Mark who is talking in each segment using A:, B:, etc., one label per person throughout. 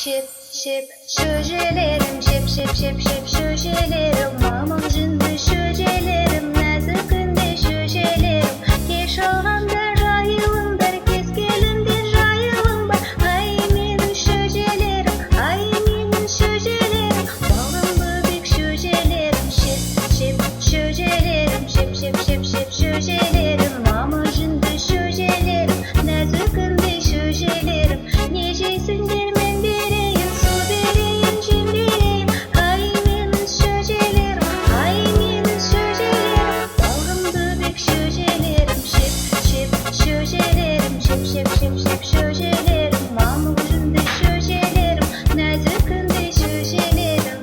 A: şip şip şöjelerim, şip şip şip şip şöjelerim, mamam jındı şöjelerim, nazikinde şöjelerim, keş alganda jayılımдар, keskelimde jayılımbar, ay menin şöjelerim, ay menin şöjelerim, balım böbek şöjelerim, şip şip şöjelerim, şip şip şip şip şöjelerim, mamam jındı şöjelerim, nazikinde şöjelerim, neceysin dermen bereyim, su bereyim, cem bereyim, ay menin şöjelerim, ay menin şöjelerim, balgım böbek şöjelerim, şip şip şöjelerim, şip şip şip şip şöjelerim, mamam jındı şöjelerim, nazikinde şöjelerim.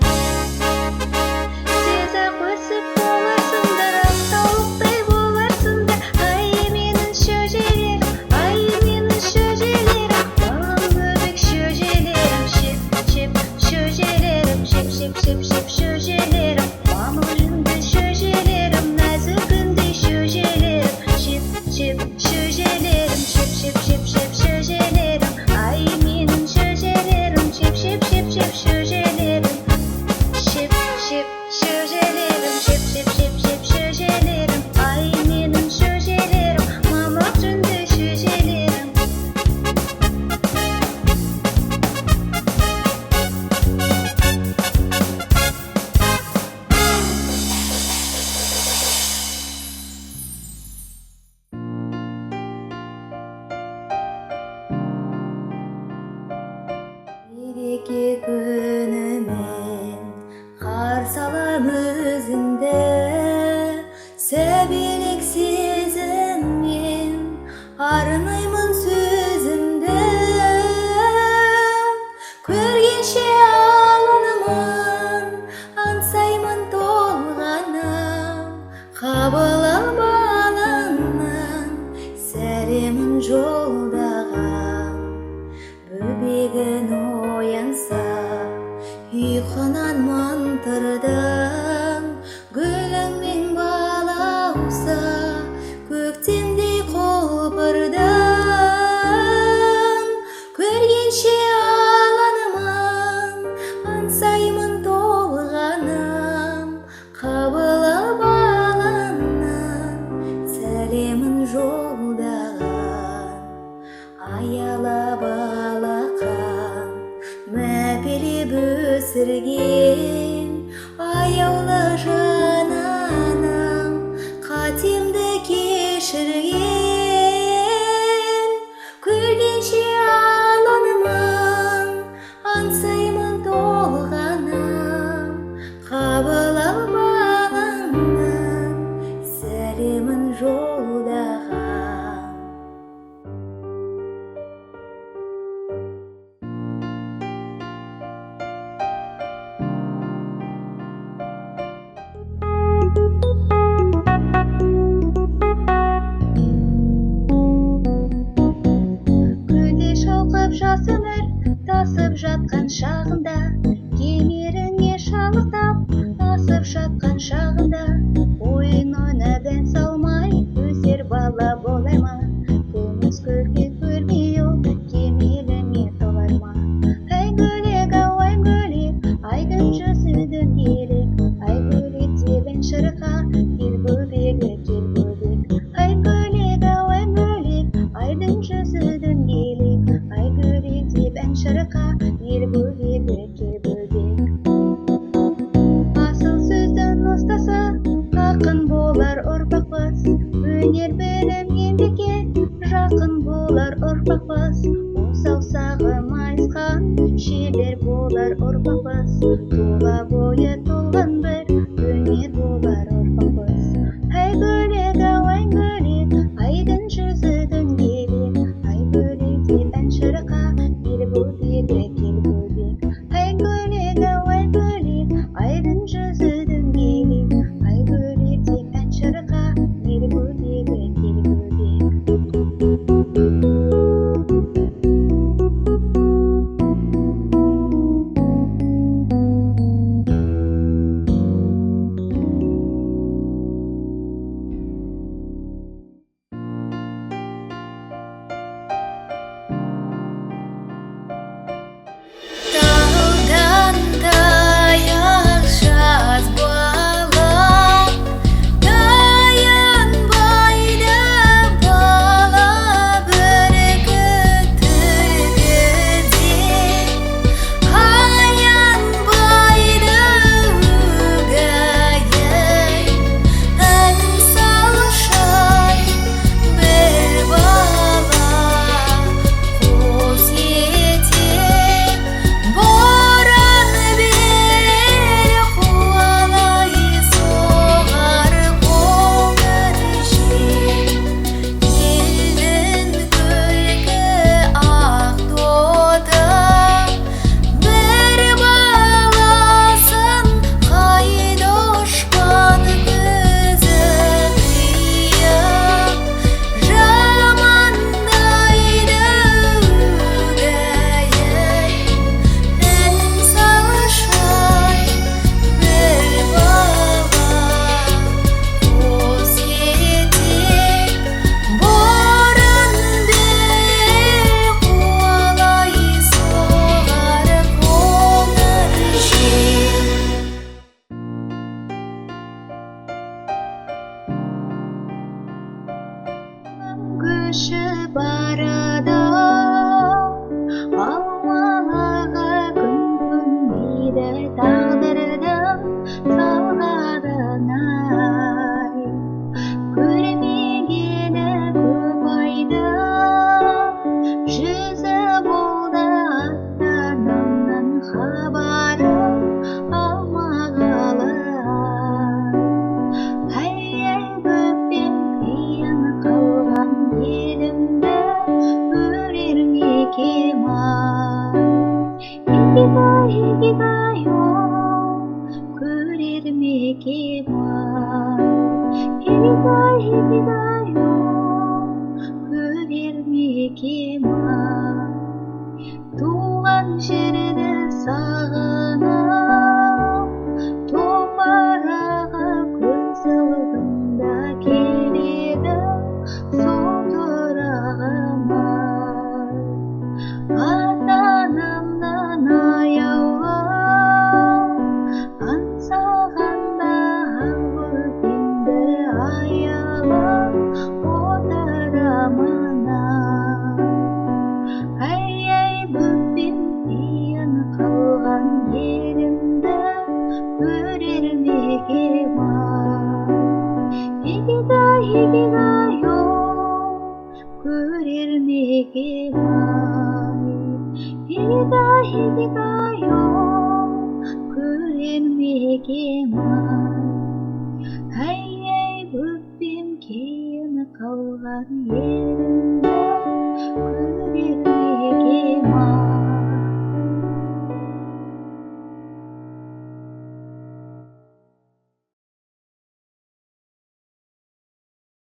A: Siz akısıp bolarsındır, tavukтай bolarsındır, ay menin şöjelerim, ay menin şöjelerim, balgım böbek şöjelerim, şip şip şöjelerim, şip şip şip şip şöjelerim, mamam jındı şöjelerim, nazikinde şöjelerim, şip şip şöjelerim, şip şip şip şip şöjelerim, ay menin şöjelerim, şip şip şip şip şöjelerim. Şip şip şöjelerim, şip şip şip şip şöjelerim, ay menin şöjelerim, mamam jındı şöjelerim. Береке күнімен қарсы алам өзіңді, сәбилік сезіммен арнаймын сөзімді, көргенше алынымын, аңсаймын толғанам, қабыл ал балымнан сәлемін жолдаған. Бөбегін оянса, ұйқынан мантырдың, гүліңмен балауса, көктемдей құлпырдың. Көргенше аланымын, аңсаймын толғанам, қабыл ал балымнан сәлемін жолдаған. Аялап алақан, мәпелеп өсірген, аяулы жан анам, қатемді кешірген. Көргенше аланымын, аңсаймын толғанам, қабыл ал балымнан сәлемін жолдаған. Күнде шалқып жас өмір тасып жатқан шағында, кемеріңе шалықтап асып жатқан шағында, ойын ойнап ән салмай өсер бала болар ма? Күміс көрпе көрмей ол кемеліме толар ма? Ай гөлек, ау ай гөлек, айдың жүзі дөңгелек, ай гөлек деп ән шырқа, кел бөбегі кел бөбек. Ай гөлек, ау ай гөлек, айдың жүзі дөңгелек, ай гөлек деп ән шырқа, кел бөбегі кел бөбек. Асыл сөздің ұстаса көрермеге만 얘기가요 көрермеге만 얘기가요 көрермеге만 туған жерді сағынып топырағы көз алдымда келеді сол тұрағыма ата-анамнан аяулым аңсағанда көкемді аялап отырамын ай бөпем қиын қалған елімді көрермегеman 얘기가요 көрермегеman 얘기가요 көрермегеman ай бөпем кейін қалған елімді көрермегеman